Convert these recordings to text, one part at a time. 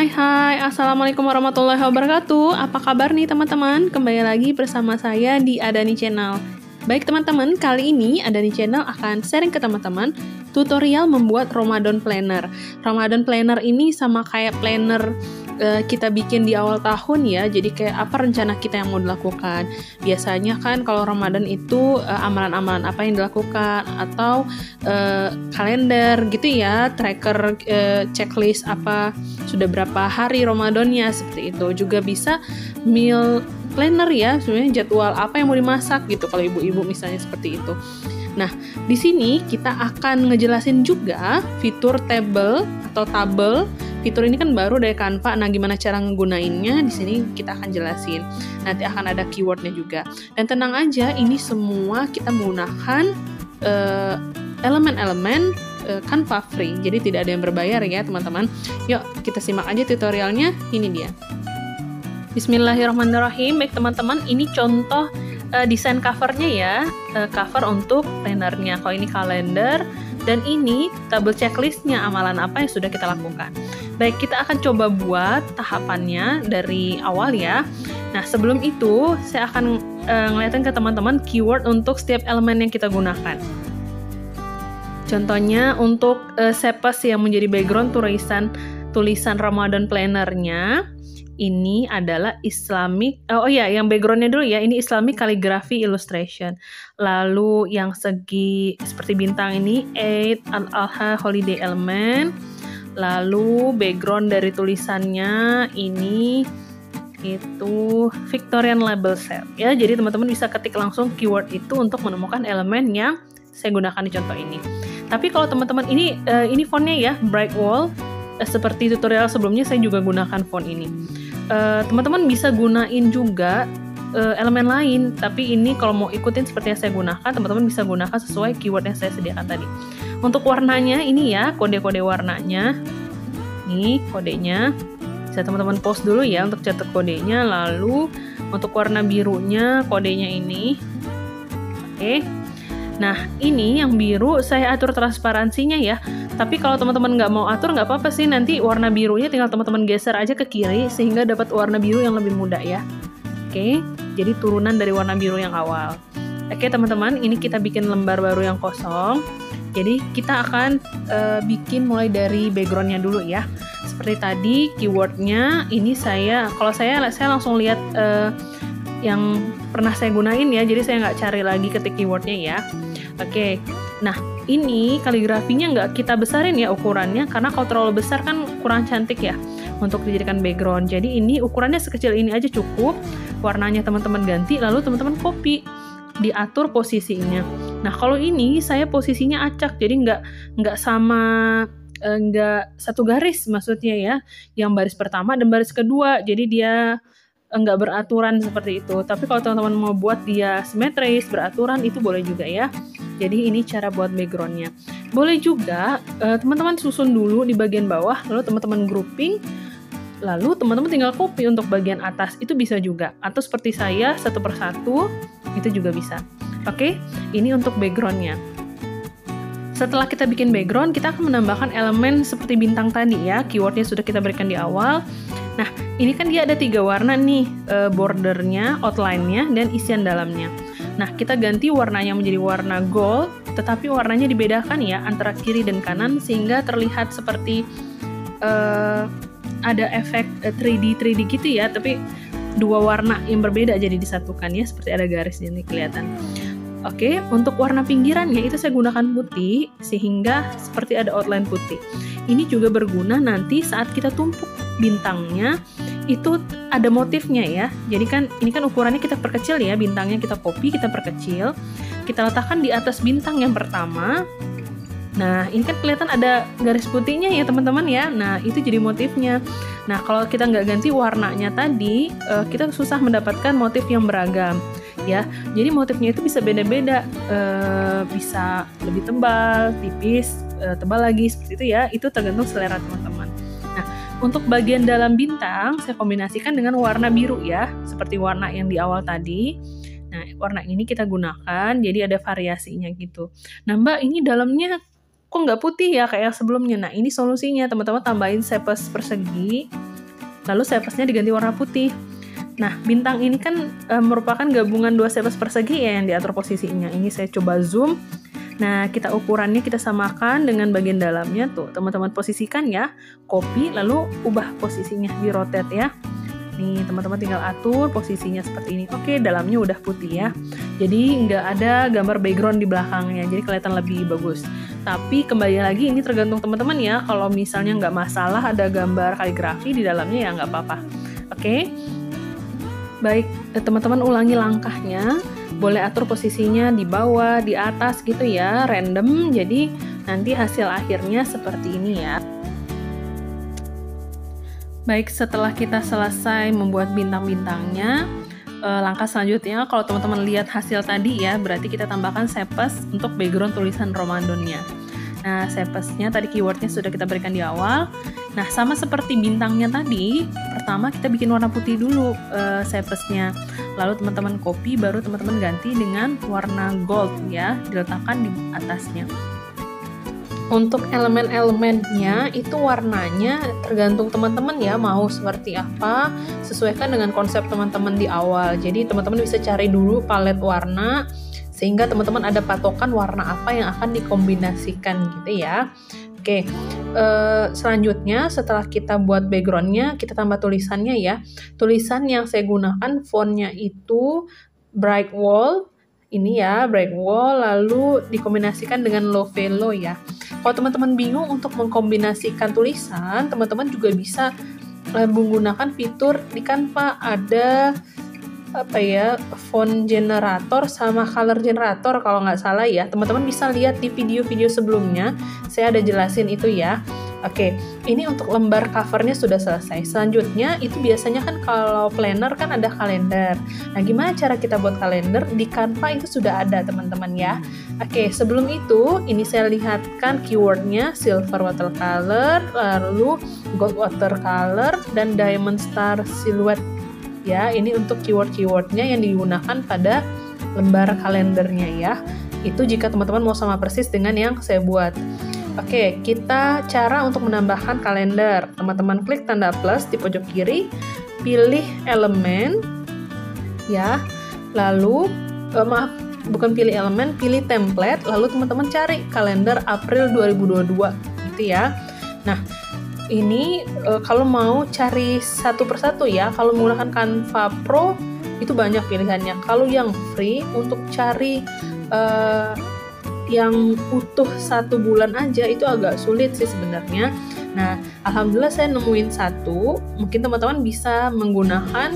Hai, Assalamualaikum warahmatullahi wabarakatuh. Apa kabar nih teman-teman? Kembali lagi bersama saya di Adani Channel. Baik teman-teman, kali ini Adani Channel akan sharing ke teman-teman tutorial membuat Ramadan Planner. Ramadan Planner ini sama kayak planner kita bikin di awal tahun ya, jadi kayak apa rencana kita yang mau dilakukan. Biasanya kan kalau Ramadan itu amalan-amalan apa yang dilakukan, atau kalender gitu ya, tracker checklist apa sudah berapa hari Ramadannya, seperti itu. Juga bisa meal planner ya, sebenarnya jadwal apa yang mau dimasak gitu kalau ibu-ibu misalnya seperti itu. Nah, di sini kita akan ngejelasin juga fitur table atau tabel. Fitur ini kan baru dari Canva. Nah, gimana cara ngegunainnya? Di sini kita akan jelasin. Nanti akan ada keywordnya juga. Dan tenang aja, ini semua kita menggunakan elemen-elemen Canva free. Jadi tidak ada yang berbayar ya, teman-teman. Yuk, kita simak aja tutorialnya. Ini dia. Bismillahirrahmanirrahim. Baik teman-teman, ini contoh desain covernya ya, cover untuk plannernya. Kalau ini kalender, dan ini tabel checklistnya, amalan apa yang sudah kita lakukan. Baik, kita akan coba buat tahapannya dari awal ya. Nah, sebelum itu saya akan ngeliatin ke teman-teman keyword untuk setiap elemen yang kita gunakan. Contohnya untuk sepes yang menjadi background tulisan Ramadan plannernya, ini adalah Islamic, yang backgroundnya dulu ya, ini Islamic Calligraphy Illustration. Lalu yang segi seperti bintang ini, Eid Al-Adha Holiday Element. Lalu background dari tulisannya ini itu Victorian Label Set ya. Jadi teman-teman bisa ketik langsung keyword itu untuk menemukan elemen yang saya gunakan di contoh ini. Tapi kalau teman-teman ini fontnya ya, Bright Wall. Seperti tutorial sebelumnya saya juga gunakan font ini. Teman-teman bisa gunain juga elemen lain, tapi ini kalau mau ikutin seperti yang saya gunakan, teman-teman bisa gunakan sesuai keyword yang saya sediakan tadi. Untuk warnanya ini ya, kode-kode warnanya. Ini kodenya. Bisa teman-teman post dulu ya untuk catat kodenya. Lalu untuk warna birunya, kodenya ini. Oke. Nah, ini yang biru saya atur transparansinya ya. Tapi kalau teman-teman nggak mau atur, nggak apa-apa sih. Nanti warna birunya tinggal teman-teman geser aja ke kiri, sehingga dapat warna biru yang lebih muda ya. Oke, jadi turunan dari warna biru yang awal. Oke teman-teman, ini kita bikin lembar baru yang kosong. Jadi kita akan bikin mulai dari backgroundnya dulu ya. Seperti tadi keywordnya, ini kalau saya langsung lihat yang pernah saya gunain ya. Jadi saya nggak cari lagi ketik keywordnya ya. Oke, nah ini kaligrafinya nggak kita besarin ya ukurannya, karena kalau terlalu besar kan kurang cantik ya untuk dijadikan background. Jadi ini ukurannya sekecil ini aja cukup. Warnanya teman-teman ganti, lalu teman-teman copy, diatur posisinya. Nah kalau ini saya posisinya acak, jadi nggak satu garis maksudnya ya, yang baris pertama dan baris kedua, jadi dia nggak beraturan seperti itu. Tapi kalau teman-teman mau buat dia simetris, beraturan, itu boleh juga ya. Jadi ini cara buat backgroundnya. Boleh juga teman-teman susun dulu di bagian bawah, lalu teman-teman grouping, lalu teman-teman tinggal copy untuk bagian atas, itu bisa juga. Atau seperti saya, satu persatu, itu juga bisa. Oke, ini untuk backgroundnya. Setelah kita bikin background, kita akan menambahkan elemen seperti bintang tadi ya, keywordnya sudah kita berikan di awal. Nah, ini kan dia ada 3 warna nih, bordernya, outline-nya, dan isian dalamnya. Nah, kita ganti warnanya menjadi warna gold, tetapi warnanya dibedakan ya, antara kiri dan kanan, sehingga terlihat seperti ada efek 3D gitu ya, tapi 2 warna yang berbeda jadi disatukan ya, seperti ada garisnya nih kelihatan. Oke, untuk warna pinggirannya itu saya gunakan putih, sehingga seperti ada outline putih. Ini juga berguna nanti saat kita tumpuk bintangnya, itu ada motifnya ya. Jadi kan ini kan ukurannya kita perkecil ya, bintangnya kita copy, kita perkecil, kita letakkan di atas bintang yang pertama. Nah, ini kan kelihatan ada garis putihnya ya teman-teman ya. Nah, itu jadi motifnya. Nah, kalau kita nggak ganti warnanya tadi, kita susah mendapatkan motif yang beragam ya. Jadi motifnya itu bisa beda-beda, bisa lebih tebal, tipis, tebal lagi, seperti itu ya. Itu tergantung selera teman-teman. Nah, untuk bagian dalam bintang, saya kombinasikan dengan warna biru ya, seperti warna yang di awal tadi. Nah, warna ini kita gunakan, jadi ada variasinya gitu. Nah, Mbak, ini dalamnya kok nggak putih ya kayak sebelumnya. Nah, ini solusinya, teman-teman tambahin sepes persegi lalu sepasnya diganti warna putih. Nah, bintang ini kan merupakan gabungan dua sepas persegi ya yang diatur posisinya. Ini saya coba zoom. Nah, kita ukurannya kita samakan dengan bagian dalamnya tuh. Teman-teman posisikan ya, copy lalu ubah posisinya di rotate ya. Nih, teman-teman tinggal atur posisinya seperti ini. Oke, dalamnya udah putih ya. Jadi nggak ada gambar background di belakangnya, jadi kelihatan lebih bagus. Tapi kembali lagi ini tergantung teman-teman ya. Kalau misalnya nggak masalah ada gambar kaligrafi di dalamnya ya nggak apa-apa. Oke. Baik, teman-teman ulangi langkahnya. Boleh atur posisinya di bawah, di atas gitu ya, random. Jadi nanti hasil akhirnya seperti ini ya. Baik, setelah kita selesai membuat bintang-bintangnya, langkah selanjutnya kalau teman-teman lihat hasil tadi ya, berarti kita tambahkan sepas untuk background tulisan Ramadannya. Nah, sepasnya tadi keywordnya sudah kita berikan di awal. Nah, sama seperti bintangnya tadi, pertama kita bikin warna putih dulu sepasnya. Lalu teman-teman copy, baru teman-teman ganti dengan warna gold ya, diletakkan di atasnya. Untuk elemen-elemennya itu warnanya tergantung teman-teman ya, mau seperti apa, sesuaikan dengan konsep teman-teman di awal. Jadi teman-teman bisa cari dulu palet warna, sehingga teman-teman ada patokan warna apa yang akan dikombinasikan gitu ya. Oke, selanjutnya setelah kita buat backgroundnya, kita tambah tulisannya ya. Tulisan yang saya gunakan fontnya itu Bright Wall, ini ya, Bright Wall, lalu dikombinasikan dengan Low Velo ya. Kalau teman-teman bingung untuk mengkombinasikan tulisan, teman-teman juga bisa menggunakan fitur di Canva, ada font generator sama color generator kalau nggak salah ya. Teman-teman bisa lihat di video-video sebelumnya, saya ada jelasin itu ya. Oke, ini untuk lembar covernya sudah selesai. Selanjutnya itu biasanya kan kalau planner kan ada kalender. Nah, gimana cara kita buat kalender? Di Canva itu sudah ada teman-teman ya. Oke, sebelum itu ini saya lihatkan keywordnya silver watercolor, lalu gold watercolor, dan diamond star silhouette. Ya, ini untuk keyword-keywordnya yang digunakan pada lembar kalendernya ya. Itu jika teman-teman mau sama persis dengan yang saya buat. Oke, kita cara untuk menambahkan kalender. Teman-teman klik tanda plus di pojok kiri, pilih elemen ya. Lalu bukan pilih elemen, pilih template, lalu teman-teman cari kalender April 2022 gitu ya. Nah, ini kalau mau cari satu persatu ya, kalau menggunakan Canva Pro itu banyak pilihannya. Kalau yang free untuk cari yang utuh 1 bulan aja itu agak sulit sih sebenarnya. Nah, alhamdulillah saya nemuin satu. Mungkin teman-teman bisa menggunakan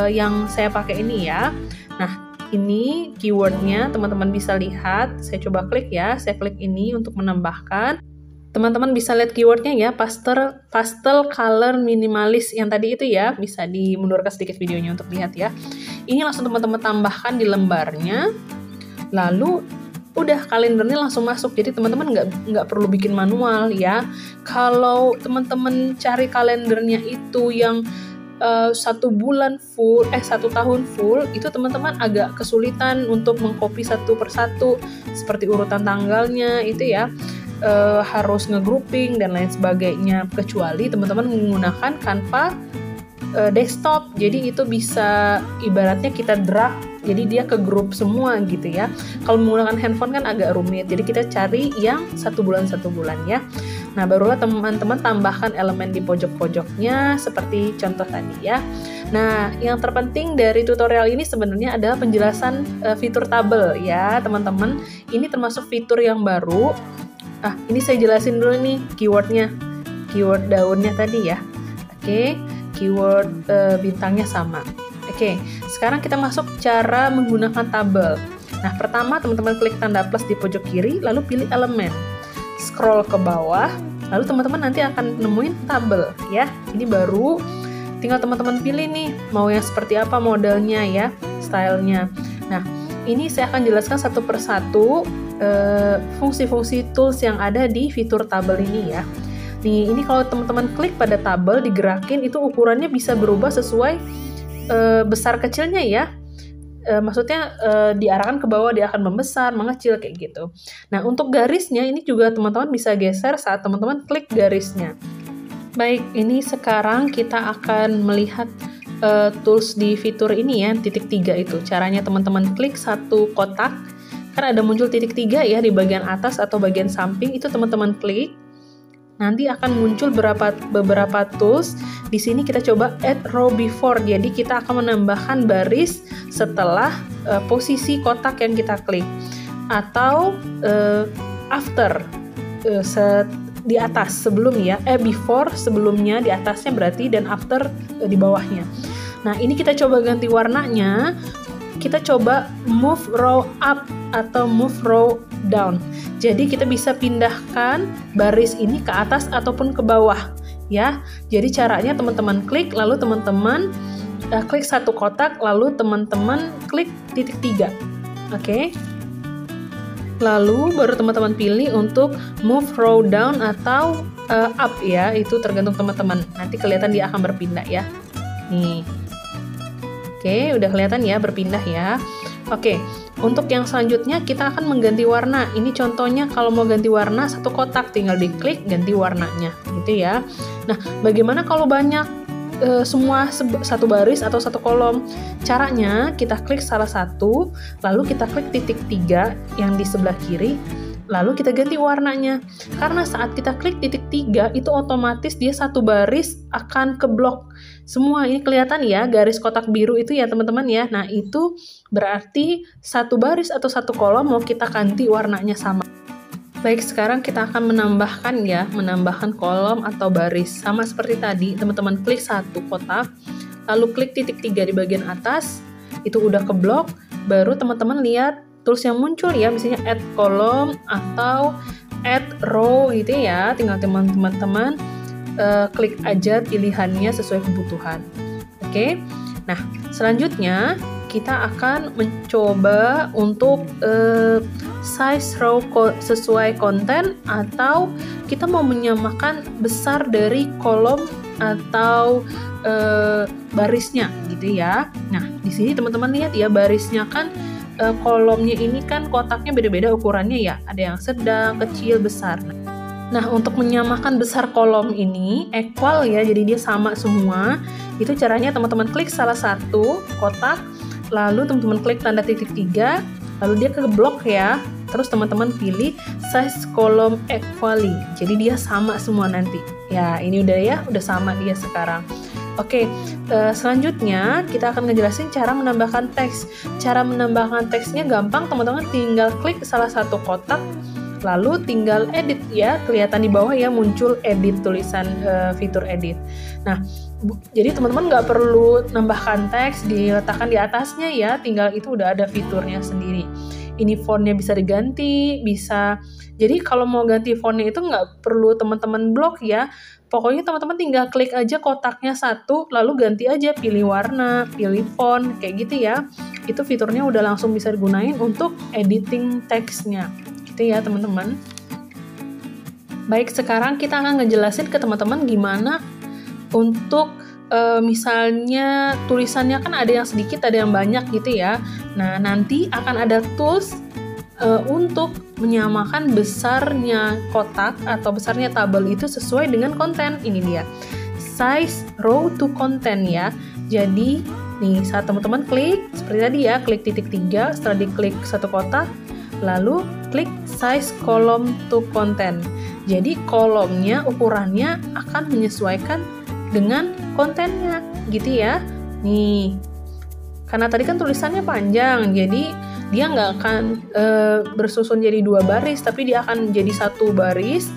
yang saya pakai ini ya. Nah, ini keywordnya teman-teman bisa lihat. Saya coba klik ya. Saya klik ini untuk menambahkan. Teman-teman bisa lihat keywordnya ya, pastel color minimalis yang tadi itu ya. Bisa dimundurkan sedikit videonya untuk lihat ya. Ini langsung teman-teman tambahkan di lembarnya. Lalu udah kalendernya langsung masuk, jadi teman-teman nggak perlu bikin manual ya. Kalau teman-teman cari kalendernya itu yang 1 bulan full, 1 tahun full, itu teman-teman agak kesulitan untuk mengcopy satu persatu seperti urutan tanggalnya itu ya, harus ngegrouping dan lain sebagainya. Kecuali teman-teman menggunakan Canva desktop, jadi itu bisa ibaratnya kita drag, jadi dia ke grup semua gitu ya. Kalau menggunakan handphone kan agak rumit, jadi kita cari yang 1 bulan ya. Nah, barulah teman-teman tambahkan elemen di pojok-pojoknya seperti contoh tadi ya. Nah, yang terpenting dari tutorial ini sebenarnya adalah penjelasan fitur tabel ya teman-teman. Ini termasuk fitur yang baru. Ini saya jelasin dulu nih keywordnya, keyword daunnya tadi ya. Oke, keyword bintangnya sama. Oke, sekarang kita masuk cara menggunakan tabel. Nah, pertama teman-teman klik tanda plus di pojok kiri, lalu pilih elemen. Scroll ke bawah, lalu teman-teman nanti akan nemuin tabel ya. Ini baru, tinggal teman-teman pilih nih, mau yang seperti apa modelnya ya, stylenya. Nah, ini saya akan jelaskan satu persatu fungsi-fungsi tools yang ada di fitur tabel ini ya. Nih, ini kalau teman-teman klik pada tabel, digerakin, itu ukurannya bisa berubah sesuai besar kecilnya ya. Maksudnya diarahkan ke bawah, dia akan membesar, mengecil kayak gitu. Nah, untuk garisnya ini juga teman-teman bisa geser saat teman-teman klik garisnya. Baik, ini sekarang kita akan melihat tools di fitur ini ya, titik 3 itu. Caranya teman-teman klik satu kotak, kan ada muncul titik 3 ya di bagian atas atau bagian samping, itu teman-teman klik. Nanti akan muncul beberapa tools. Di sini kita coba add row before, jadi kita akan menambahkan baris setelah posisi kotak yang kita klik. Atau after, di atas sebelum ya, before sebelumnya di atasnya berarti, dan after di bawahnya. Nah ini kita coba ganti warnanya, kita coba move row up atau move row down. Jadi kita bisa pindahkan baris ini ke atas ataupun ke bawah ya. Jadi caranya teman-teman klik, lalu teman-teman klik satu kotak, lalu teman-teman klik titik 3. Oke. Lalu baru teman-teman pilih untuk move row down atau up ya, itu tergantung teman-teman. Nanti kelihatan dia akan berpindah ya. Nih. Oke, udah kelihatan ya berpindah ya. Oke, untuk yang selanjutnya kita akan mengganti warna. Ini contohnya kalau mau ganti warna satu kotak, tinggal diklik ganti warnanya gitu ya. Nah, bagaimana kalau banyak semua satu baris atau satu kolom? Caranya kita klik salah satu, lalu kita klik titik 3 yang di sebelah kiri, lalu kita ganti warnanya. Karena saat kita klik titik 3 itu otomatis dia satu baris akan keblok semua. Ini kelihatan ya garis kotak biru itu ya teman-teman ya. Nah itu berarti satu baris atau satu kolom mau kita ganti warnanya sama. Baik, sekarang kita akan menambahkan kolom atau baris. Sama seperti tadi, teman-teman klik satu kotak, lalu klik titik 3 di bagian atas, itu udah keblok, baru teman-teman lihat tools yang muncul ya, misalnya add kolom atau add row gitu ya, tinggal teman-teman klik aja pilihannya sesuai kebutuhan. Oke, nah selanjutnya kita akan mencoba untuk size row sesuai konten, atau kita mau menyamakan besar dari kolom atau barisnya gitu ya. Nah di sini teman-teman lihat ya, barisnya kan kolomnya ini kan kotaknya beda-beda ukurannya ya, ada yang sedang, kecil, besar. Nah untuk menyamakan besar kolom ini equal ya, jadi dia sama semua. Itu caranya teman-teman klik salah satu kotak, lalu teman-teman klik tanda titik 3, lalu dia keblok ya. Terus teman-teman pilih size kolom equally, jadi dia sama semua nanti. Ya ini udah ya, udah sama dia sekarang. Oke, selanjutnya kita akan ngejelasin cara menambahkan teks. Cara menambahkan teksnya gampang, teman-teman tinggal klik salah satu kotak, lalu tinggal edit ya, kelihatan di bawah ya muncul edit, tulisan fitur edit. Nah jadi teman-teman nggak perlu nambahkan teks diletakkan di atasnya ya, tinggal itu udah ada fiturnya sendiri. Ini fontnya bisa diganti, bisa. Jadi kalau mau ganti fontnya itu nggak perlu teman-teman blok ya. Pokoknya teman-teman tinggal klik aja kotaknya satu, lalu ganti aja, pilih warna, pilih font, kayak gitu ya. Itu fiturnya udah langsung bisa digunain untuk editing teksnya. Gitu ya teman-teman. Baik, sekarang kita akan ngejelasin ke teman-teman gimana untuk misalnya tulisannya kan ada yang sedikit, ada yang banyak gitu ya. Nah nanti akan ada tools untuk menyamakan besarnya kotak atau besarnya tabel itu sesuai dengan konten. Ini dia size row to content ya. Jadi nih saat teman-teman klik seperti tadi ya, klik titik 3, setelah diklik satu kotak, lalu klik size column to content. Jadi kolomnya ukurannya akan menyesuaikan dengan kontennya gitu ya. Nih karena tadi kan tulisannya panjang, jadi dia nggak akan bersusun jadi dua baris, tapi dia akan jadi satu baris,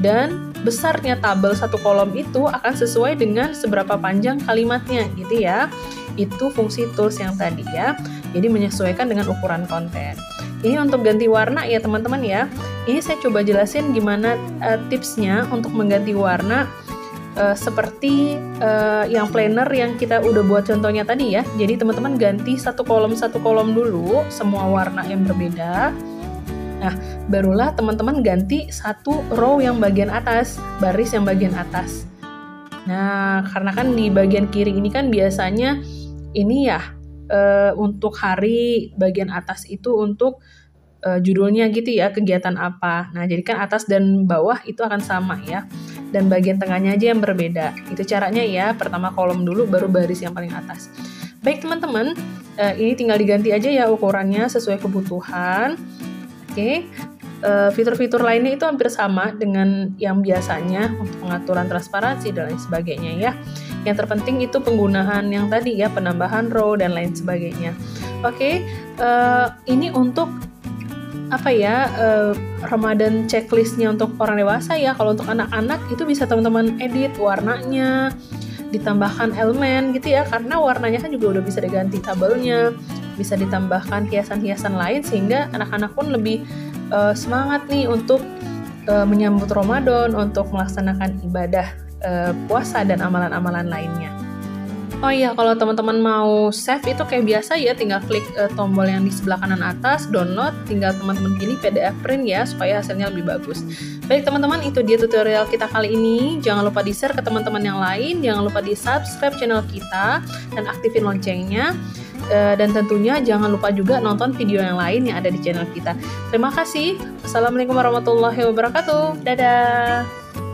dan besarnya tabel satu kolom itu akan sesuai dengan seberapa panjang kalimatnya gitu ya. Itu fungsi tools yang tadi ya, jadi menyesuaikan dengan ukuran konten. Ini untuk ganti warna ya teman-teman ya. Ini saya coba jelasin gimana tipsnya untuk mengganti warna seperti yang planner yang kita udah buat contohnya tadi ya. Jadi teman-teman ganti satu kolom dulu semua warna yang berbeda. Nah barulah teman-teman ganti satu row yang bagian atas, baris yang bagian atas. Nah karena kan di bagian kiri ini kan biasanya ini ya untuk hari, bagian atas itu untuk judulnya gitu ya, kegiatan apa. Nah jadi kan atas dan bawah itu akan sama ya. dan bagian tengahnya aja yang berbeda. Itu caranya ya, pertama kolom dulu baru baris yang paling atas. Baik teman-teman, ini tinggal diganti aja ya ukurannya sesuai kebutuhan. Oke, fitur-fitur lainnya itu hampir sama dengan yang biasanya untuk pengaturan transparansi dan lain sebagainya ya. Yang terpenting itu penggunaan yang tadi ya, penambahan row dan lain sebagainya. Oke, ini untuk Ramadan checklistnya untuk orang dewasa ya. Kalau untuk anak-anak itu bisa teman-teman edit warnanya, ditambahkan elemen gitu ya, karena warnanya kan juga udah bisa diganti tabelnya, bisa ditambahkan hiasan-hiasan lain sehingga anak-anak pun lebih semangat nih untuk menyambut Ramadan, untuk melaksanakan ibadah puasa dan amalan-amalan lainnya. Oh iya, kalau teman-teman mau save itu kayak biasa ya, tinggal klik tombol yang di sebelah kanan atas, download, tinggal teman-teman pilih PDF print ya, supaya hasilnya lebih bagus. Baik teman-teman, itu dia tutorial kita kali ini. Jangan lupa di-share ke teman-teman yang lain, jangan lupa di-subscribe channel kita, dan aktifin loncengnya. Dan tentunya jangan lupa juga nonton video yang lain yang ada di channel kita. Terima kasih. Assalamualaikum warahmatullahi wabarakatuh. Dadah!